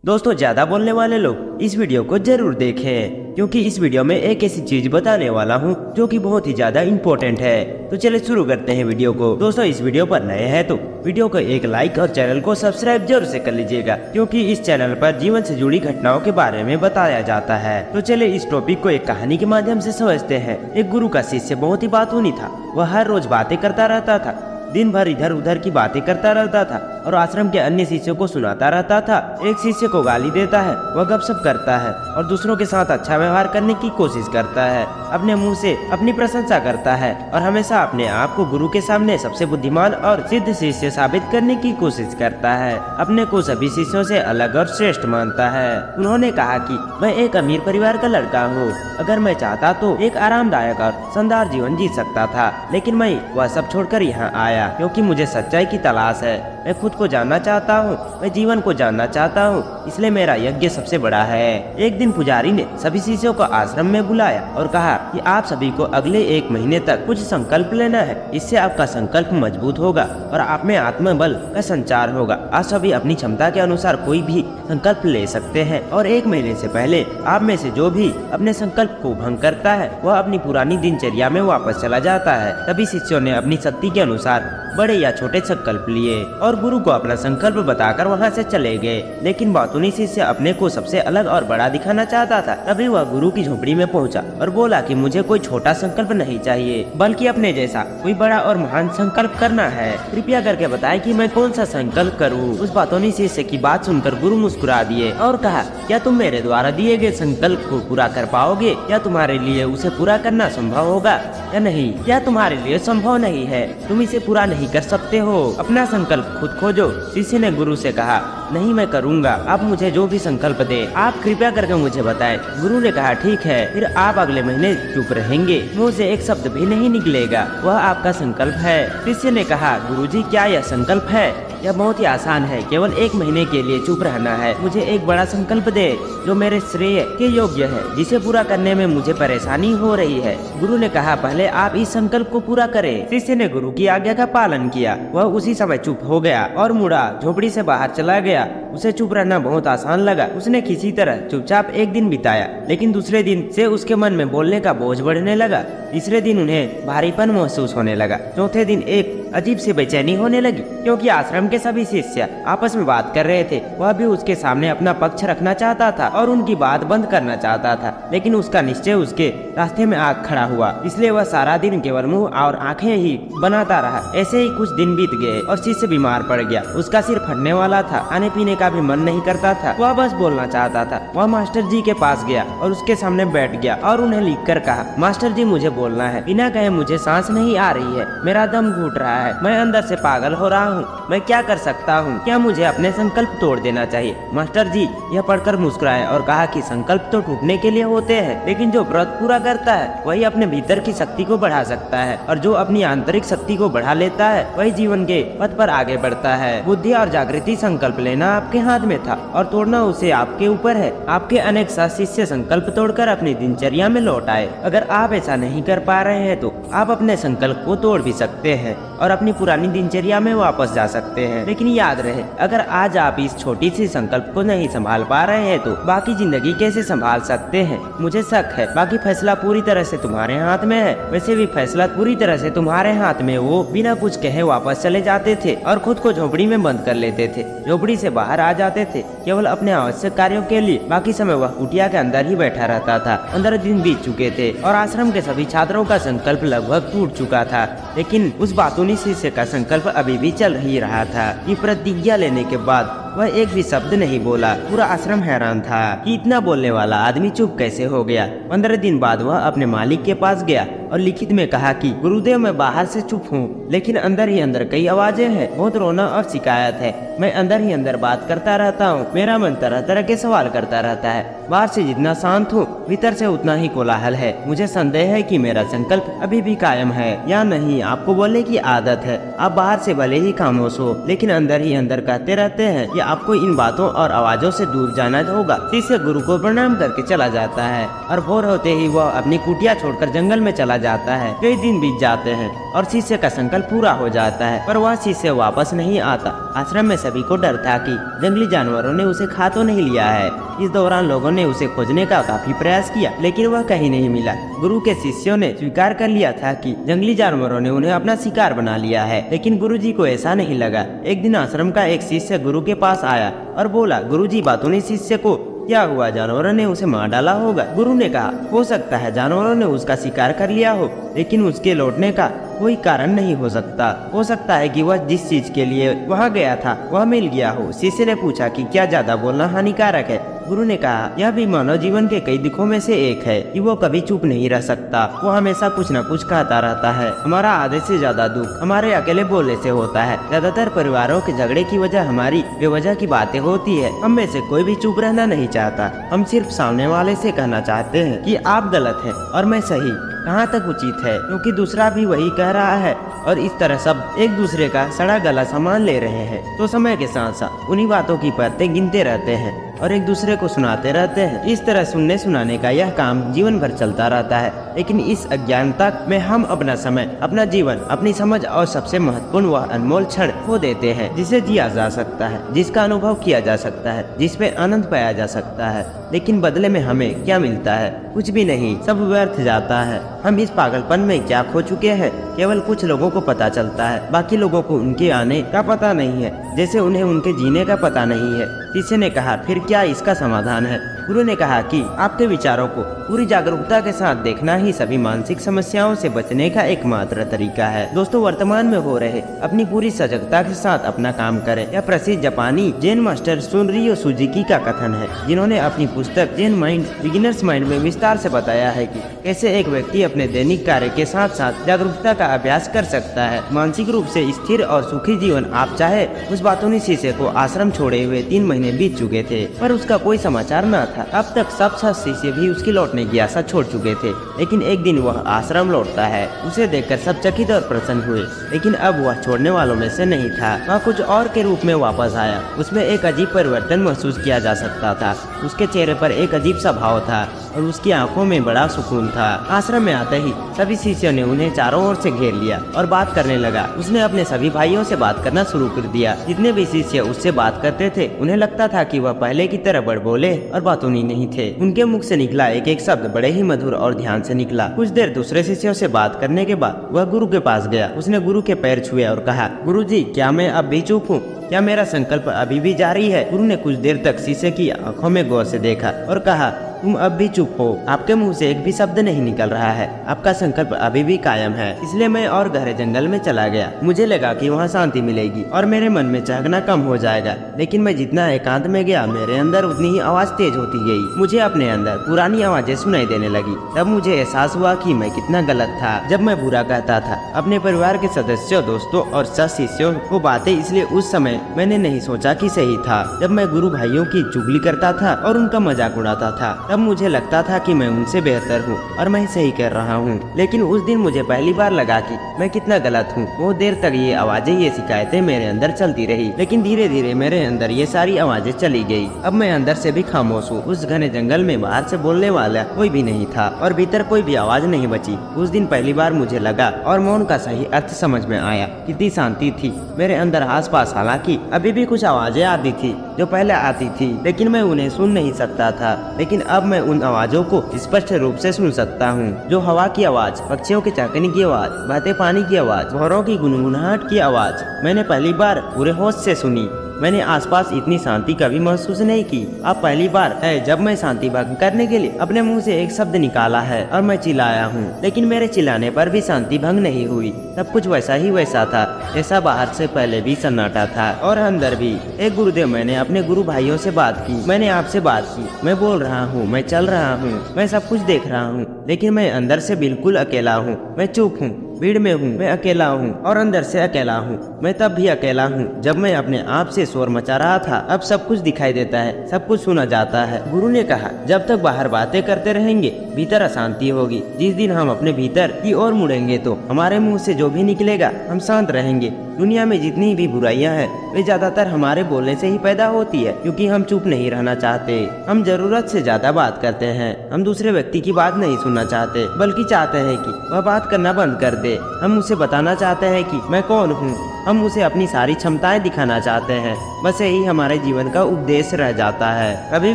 दोस्तों, ज्यादा बोलने वाले लोग इस वीडियो को जरूर देखें, क्योंकि इस वीडियो में एक ऐसी चीज बताने वाला हूं जो कि बहुत ही ज्यादा इम्पोर्टेंट है। तो चलिए शुरू करते हैं वीडियो को। दोस्तों, इस वीडियो पर नए हैं तो वीडियो को एक लाइक और चैनल को सब्सक्राइब जरूर से कर लीजिएगा, क्योंकि इस चैनल पर जीवन से जुड़ी घटनाओं के बारे में बताया जाता है। तो चलिए इस टॉपिक को एक कहानी के माध्यम से समझते हैं। एक गुरु का शिष्य बहुत ही बातूनी था। वह हर रोज बातें करता रहता था, दिन भर इधर उधर की बातें करता रहता था और आश्रम के अन्य शिष्यों को सुनाता रहता था। एक शिष्य को गाली देता है, वह गपशप करता है और दूसरों के साथ अच्छा व्यवहार करने की कोशिश करता है। अपने मुंह से अपनी प्रशंसा करता है और हमेशा अपने आप को गुरु के सामने सबसे बुद्धिमान और सिद्ध शिष्य साबित करने की कोशिश करता है। अपने को सभी शिष्यों से अलग और श्रेष्ठ मानता है। उन्होंने कहा कि मैं एक अमीर परिवार का लड़का हूँ। अगर मैं चाहता तो एक आरामदायक और शानदार जीवन जी सकता था, लेकिन मैं वह सब छोड़कर यहाँ आया क्योंकि मुझे सच्चाई की तलाश है। मैं खुद को जानना चाहता हूँ, मैं जीवन को जानना चाहता हूँ, इसलिए मेरा यज्ञ सबसे बड़ा है। एक दिन पुजारी ने सभी शिष्यों को आश्रम में बुलाया और कहा कि आप सभी को अगले 1 महीने तक कुछ संकल्प लेना है। इससे आपका संकल्प मजबूत होगा और आप में आत्मबल का संचार होगा। आप सभी अपनी क्षमता के अनुसार कोई भी संकल्प ले सकते हैं और 1 महीने से पहले आप में से जो भी अपने संकल्प को भंग करता है वह अपनी पुरानी दिनचर्या में वापस चला जाता है। सभी शिष्यों ने अपनी शक्ति के अनुसार बड़े या छोटे संकल्प लिए और गुरु को अपना संकल्प बताकर वहां से चले गए। लेकिन बातूनी शिष्य अपने को सबसे अलग और बड़ा दिखाना चाहता था। तभी वह गुरु की झोपड़ी में पहुंचा और बोला कि मुझे कोई छोटा संकल्प नहीं चाहिए, बल्कि अपने जैसा कोई बड़ा और महान संकल्प करना है। कृपया करके बताएं कि मैं कौन सा संकल्प करूं। उस बातूनी शिष्य की बात सुनकर गुरु मुस्कुरा दिए और कहा, क्या तुम मेरे द्वारा दिए गए संकल्प को पूरा कर पाओगे? क्या तुम्हारे लिए उसे पूरा करना संभव होगा या नहीं? क्या तुम्हारे लिए संभव नहीं है? तुम इसे पूरा नहीं कर सकते हो। अपना संकल्प खुद खोजो। शिष्य ने गुरु से कहा, नहीं मैं करूँगा, आप मुझे जो भी संकल्प दे आप कृपया करके मुझे बताएं। गुरु ने कहा, ठीक है, फिर आप अगले महीने चुप रहेंगे, मुंह से एक शब्द भी नहीं निकलेगा, वह आपका संकल्प है। शिष्य ने कहा, गुरुजी क्या यह संकल्प है? यह बहुत ही आसान है, केवल 1 महीने के लिए चुप रहना है। मुझे एक बड़ा संकल्प दे जो मेरे श्रेय के योग्य है, जिसे पूरा करने में मुझे परेशानी हो रही है। गुरु ने कहा, पहले आप इस संकल्प को पूरा करें। शिष्य ने गुरु की आज्ञा का पालन किया। वह उसी समय चुप हो गया और मुड़ा झोपड़ी से बाहर चला गया। उसे चुप रहना बहुत आसान लगा। उसने किसी तरह चुपचाप 1 दिन बिताया, लेकिन दूसरे दिन से उसके मन में बोलने का बोझ बढ़ने लगा। तीसरे दिन उन्हें भारीपन महसूस होने लगा। चौथे दिन एक अजीब सी बेचैनी होने लगी, क्योंकि आश्रम के सभी शिष्य आपस में बात कर रहे थे। वह भी उसके सामने अपना पक्ष रखना चाहता था और उनकी बात बंद करना चाहता था, लेकिन उसका निश्चय उसके रास्ते में आग खड़ा हुआ। इसलिए वह सारा दिन केवल मुंह और आंखें ही बनाता रहा। ऐसे ही कुछ दिन बीत गए और शिष्य बीमार पड़ गया। उसका सिर फटने वाला था, खाने पीने का भी मन नहीं करता था, वह बस बोलना चाहता था। वह मास्टर जी के पास गया और उसके सामने बैठ गया और उन्हें लिख कर कहा, मास्टर जी मुझे बोलना है, बिना कहे मुझे सांस नहीं आ रही है, मेरा दम घुट रहा है, मैं अंदर से पागल हो रहा हूँ, मैं क्या कर सकता हूँ? क्या मुझे अपने संकल्प तोड़ देना चाहिए? मास्टर जी यह पढ़कर मुस्कुराए और कहा कि संकल्प तो टूटने के लिए होते हैं, लेकिन जो व्रत पूरा करता है वही अपने भीतर की शक्ति को बढ़ा सकता है, और जो अपनी आंतरिक शक्ति को बढ़ा लेता है वही जीवन के पथ पर आगे बढ़ता है। बुद्धि और जागृति संकल्प लेना आपके हाथ में था और तोड़ना उसे आपके ऊपर है। आपके अनेक शिष्य संकल्प तोड़कर अपनी दिनचर्या में लौट आए। अगर आप ऐसा नहीं कर पा रहे हैं तो आप अपने संकल्प को तोड़ भी सकते हैं और अपनी पुरानी दिनचर्या में वापस जा सकते हैं। लेकिन याद रहे, अगर आज आप इस छोटी सी संकल्प को नहीं संभाल पा रहे हैं तो बाकी जिंदगी कैसे संभाल सकते हैं? मुझे शक है बाकी फैसला पूरी तरह से तुम्हारे हाथ में है। वैसे भी फैसला पूरी तरह से तुम्हारे हाथ में। वो बिना कुछ कहे वापस चले जाते थे और खुद को झोपड़ी में बंद कर लेते थे। झोपड़ी से बाहर आ जाते थे केवल अपने आवश्यक कार्यों के लिए। बाकी समय वह कुटिया के अंदर ही बैठा रहता था। 15 दिन बीत चुके थे और आश्रम के सभी छात्रों का संकल्प लगभग टूट चुका था, लेकिन उस बातूनी शिष्य का संकल्प अभी भी चल ही रहा था कि प्रतिज्ञा लेने के बाद वह एक भी शब्द नहीं बोला। पूरा आश्रम हैरान था कि इतना बोलने वाला आदमी चुप कैसे हो गया। 15 दिन बाद वह अपने मालिक के पास गया और लिखित में कहा कि गुरुदेव मैं बाहर से चुप हूँ, लेकिन अंदर ही अंदर कई आवाजें हैं, बहुत रोना और शिकायत है। मैं अंदर ही अंदर बात करता रहता हूँ, मेरा मन तरह तरह के सवाल करता रहता है। बाहर से जितना शांत हूँ भीतर से उतना ही कोलाहल है। मुझे संदेह है कि मेरा संकल्प अभी भी कायम है या नहीं। आपको बोलने की आदत है, आप बाहर से भले ही खामोश हो लेकिन अंदर ही अंदर कहते रहते हैं आपको इन बातों और आवाजों से दूर जाना होगा। शिष्य गुरु को प्रणाम करके चला जाता है और भोर होते ही वह अपनी कुटिया छोड़कर जंगल में चला जाता है। कई दिन बीत जाते हैं और शिष्य का संकल्प पूरा हो जाता है, पर वह शिष्य वापस नहीं आता। आश्रम में सभी को डर था कि जंगली जानवरों ने उसे खा तो नहीं लिया है। इस दौरान लोगों ने उसे खोजने का काफी प्रयास किया, लेकिन वह कहीं नहीं मिला। गुरु के शिष्यों ने स्वीकार कर लिया था कि जंगली जानवरों ने उन्हें अपना शिकार बना लिया है, लेकिन गुरुजी को ऐसा नहीं लगा। एक दिन आश्रम का एक शिष्य गुरु के पास आया और बोला, गुरुजी बातों ने शिष्य को क्या हुआ, जानवरों ने उसे मार डाला होगा। गुरु ने कहा, हो सकता है जानवरों ने उसका शिकार कर लिया हो, लेकिन उसके लौटने का कोई कारण नहीं हो सकता है कि वह जिस चीज के लिए वहाँ गया था वह मिल गया हो। शिष्य ने पूछा कि क्या ज्यादा बोलना हानिकारक है। गुरु ने कहा, यह भी मानव जीवन के कई दुखों में से एक है कि वो कभी चुप नहीं रह सकता। वो हमेशा कुछ न कुछ कहता रहता है। हमारा आधे से ज्यादा दुख हमारे अकेले बोलने से होता है। ज्यादातर परिवारों के झगड़े की वजह हमारी बेवजह की बातें होती है। हम में से कोई भी चुप रहना नहीं चाहता। हम सिर्फ सामने वाले से कहना चाहते हैं कि आप गलत हैं और मैं सही। कहाँ तक उचित है, क्योंकि दूसरा भी वही कह रहा है और इस तरह सब एक दूसरे का सड़ा गला सामान ले रहे हैं। तो समय के साथ साथ उन्हीं बातों की परतें गिनते रहते हैं और एक दूसरे को सुनाते रहते हैं। इस तरह सुनने सुनाने का यह काम जीवन भर चलता रहता है, लेकिन इस अज्ञानता में हम अपना समय, अपना जीवन, अपनी समझ और सबसे महत्वपूर्ण वह अनमोल क्षण खो देते हैं जिसे जिया जा सकता है, जिसका अनुभव किया जा सकता है, जिसपे आनंद पाया जा सकता है। लेकिन बदले में हमें क्या मिलता है? कुछ भी नहीं, सब व्यर्थ जाता है। हम इस पागलपन में क्या खो चुके हैं? केवल कुछ लोगों को पता चलता है, बाकी लोगों को उनके आने का पता नहीं है, जैसे उन्हें उनके जीने का पता नहीं है। शिष्य ने कहा, फिर क्या इसका समाधान है? गुरु ने कहा कि आपके विचारों को पूरी जागरूकता के साथ देखना ही सभी मानसिक समस्याओं से बचने का एकमात्र तरीका है। दोस्तों, वर्तमान में हो रहे अपनी पूरी सजगता के साथ अपना काम करें। यह प्रसिद्ध जापानी जैन मास्टर सुनरियो सुजुकी का कथन है, जिन्होंने अपनी पुस्तक जैन माइंड बिगिनर्स माइंड में विस्तार से बताया है कि कैसे एक व्यक्ति अपने दैनिक कार्य के साथ साथ जागरूकता का अभ्यास कर सकता है। मानसिक रूप से स्थिर और सुखी जीवन आप चाहे। उस बातोनी शिष्य को आश्रम छोड़े हुए 3 महीने बीत चुके थे, पर उसका कोई समाचार न था। अब तक सब शिष्य भी उसकी लौटने की आशा छोड़ चुके थे, लेकिन एक दिन वह आश्रम लौटता है। उसे देखकर सब चकित और प्रसन्न हुए, लेकिन अब वह छोड़ने वालों में से नहीं था। वह कुछ और के रूप में वापस आया। उसमें एक अजीब परिवर्तन महसूस किया जा सकता था। उसके चेहरे पर एक अजीब सा भाव था और उसकी आंखों में बड़ा सुकून था। आश्रम में आते ही सभी शिष्यों ने उन्हें चारों ओर से घेर लिया और बात करने लगा। उसने अपने सभी भाइयों से बात करना शुरू कर दिया। जितने भी शिष्य उससे बात करते थे, उन्हें लगता था कि वह पहले की तरह बड़बोले और बातूनी नहीं थे। उनके मुख से निकला एक एक शब्द बड़े ही मधुर और ध्यान से निकला। कुछ देर दूसरे शिष्यों से बात करने के बाद वह गुरु के पास गया। उसने गुरु के पैर छुए और कहा, गुरुजी, क्या मैं अब भी चुप हूँ? क्या मेरा संकल्प अभी भी जारी है? गुरु ने कुछ देर तक शिष्य की आंखों में गौर से देखा और कहा, तुम अब भी चुप हो। आपके मुंह से एक भी शब्द नहीं निकल रहा है। आपका संकल्प अभी भी कायम है। इसलिए मैं और गहरे जंगल में चला गया। मुझे लगा कि वहाँ शांति मिलेगी और मेरे मन में चहकना कम हो जाएगा। लेकिन मैं जितना एकांत में गया, मेरे अंदर उतनी ही आवाज तेज होती गई। मुझे अपने अंदर पुरानी आवाजें सुनाई देने लगी। तब मुझे एहसास हुआ कि मैं कितना गलत था जब मैं बुरा कहता था अपने परिवार के सदस्यों, दोस्तों और शिष्यों को बातें। इसलिए उस समय मैंने नहीं सोचा कि सही था। जब मैं गुरु भाइयों की चुगली करता था और उनका मजाक उड़ाता था, तब मुझे लगता था कि मैं उनसे बेहतर हूँ और मैं सही कर रहा हूँ। लेकिन उस दिन मुझे पहली बार लगा कि मैं कितना गलत हूँ। बहुत देर तक ये आवाजें, ये शिकायतें मेरे अंदर चलती रही, लेकिन धीरे धीरे मेरे अंदर ये सारी आवाजें चली गई। अब मैं अंदर से भी खामोश हूँ। उस घने जंगल में बाहर से बोलने वाला कोई भी नहीं था और भीतर कोई भी आवाज नहीं बची। उस दिन पहली बार मुझे लगा और मौन का सही अर्थ समझ में आया। कितनी शांति थी मेरे अंदर आसपास। हालांकि अभी भी कुछ आवाजें आती थी जो पहले आती थी, लेकिन मैं उन्हें सुन नहीं सकता था। लेकिन अब मैं उन आवाजों को स्पष्ट रूप से सुन सकता हूँ, जो हवा की आवाज, पक्षियों के चहकने की आवाज, बहते पानी की आवाज, भौरों की गुनगुनाहट की आवाज मैंने पहली बार पूरे होश से सुनी। मैंने आसपास इतनी शांति कभी महसूस नहीं की। अब पहली बार है जब मैं शांति भंग करने के लिए अपने मुंह से एक शब्द निकाला है और मैं चिल्लाया हूँ। लेकिन मेरे चिल्लाने पर भी शांति भंग नहीं हुई। सब कुछ वैसा ही वैसा था जैसा बाहर से पहले भी सन्नाटा था और अंदर भी। एक गुरुदेव, मैंने अपने गुरु भाइयों से बात की, मैंने आपसे बात की। मैं बोल रहा हूँ, मैं चल रहा हूँ, मैं सब कुछ देख रहा हूँ, लेकिन मैं अंदर से बिल्कुल अकेला हूँ। मैं चुप हूँ, भीड़ में हूँ, मैं अकेला हूँ और अंदर से अकेला हूँ। मैं तब भी अकेला हूँ जब मैं अपने आप से शोर मचा रहा था। अब सब कुछ दिखाई देता है, सब कुछ सुना जाता है। गुरु ने कहा, जब तक बाहर बातें करते रहेंगे भीतर अशांति होगी। जिस दिन हम अपने भीतर की ओर मुड़ेंगे तो हमारे मुंह से जो भी निकलेगा हम शांत रहेंगे। दुनिया में जितनी भी बुराइयां हैं वे ज्यादातर हमारे बोलने से ही पैदा होती है, क्योंकि हम चुप नहीं रहना चाहते। हम जरूरत से ज्यादा बात करते हैं। हम दूसरे व्यक्ति की बात नहीं सुनना चाहते, बल्कि चाहते हैं कि वह बात करना बंद कर दे। हम उसे बताना चाहते हैं कि मैं कौन हूँ। हम उसे अपनी सारी क्षमताएं दिखाना चाहते हैं। बस यही हमारे जीवन का उपदेश रह जाता है। कभी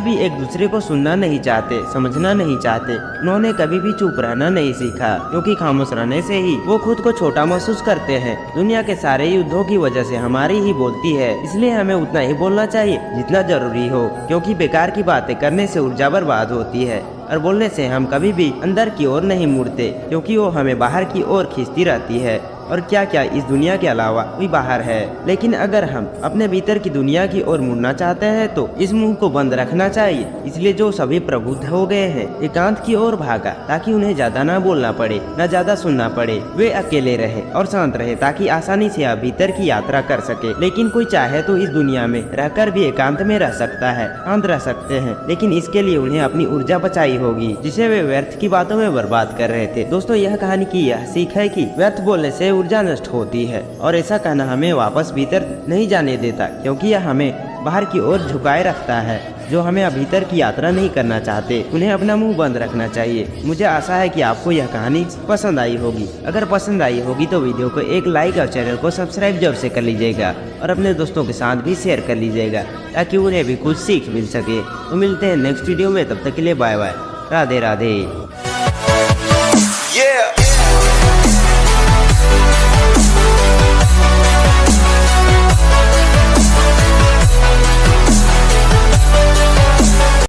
भी एक दूसरे को सुनना नहीं चाहते, समझना नहीं चाहते। उन्होंने कभी भी चुप रहना नहीं सीखा, क्योंकि खामोश रहने से ही वो खुद को छोटा महसूस करते हैं। दुनिया के सारे युद्धों की वजह से हमारी ही बोलती है, इसलिए हमें उतना ही बोलना चाहिए जितना जरूरी हो, क्योंकि बेकार की बातें करने से ऊर्जा बर्बाद होती है और बोलने से हम कभी भी अंदर की ओर नहीं मुड़ते, क्योंकि वो हमें बाहर की ओर खींचती रहती है। और क्या क्या इस दुनिया के अलावा भी बाहर है। लेकिन अगर हम अपने भीतर की दुनिया की ओर मुड़ना चाहते हैं तो इस मुंह को बंद रखना चाहिए। इसलिए जो सभी प्रबुद्ध हो गए हैं एकांत की ओर भागा, ताकि उन्हें ज्यादा ना बोलना पड़े, न ज्यादा सुनना पड़े। वे अकेले रहे और शांत रहे, ताकि आसानी से आप भीतर की यात्रा कर सके। लेकिन कोई चाहे तो इस दुनिया में रहकर भी एकांत में रह सकता है, शांत रह सकते हैं, लेकिन इसके लिए उन्हें अपनी ऊर्जा बचाई होगी, जिसे वे व्यर्थ की बातों में बर्बाद कर रहे थे। दोस्तों, यह कहानी की यह सीख है कि व्यर्थ बोलने से ऊर्जा नष्ट होती है, और ऐसा कहना हमें वापस भीतर नहीं जाने देता, क्योंकि यह हमें बाहर की ओर झुकाए रखता है। जो हमें भीतर की यात्रा नहीं करना चाहते उन्हें अपना मुंह बंद रखना चाहिए। मुझे आशा है कि आपको यह कहानी पसंद आई होगी। अगर पसंद आई होगी तो वीडियो को एक लाइक और चैनल को सब्सक्राइब जरूर से कर लीजिएगा, और अपने दोस्तों के साथ भी शेयर कर लीजिएगा, ताकि उन्हें भी कुछ सीख मिल सके। तो मिलते हैं नेक्स्ट वीडियो में, तब तक के लिए बाय बाय, राधे राधे।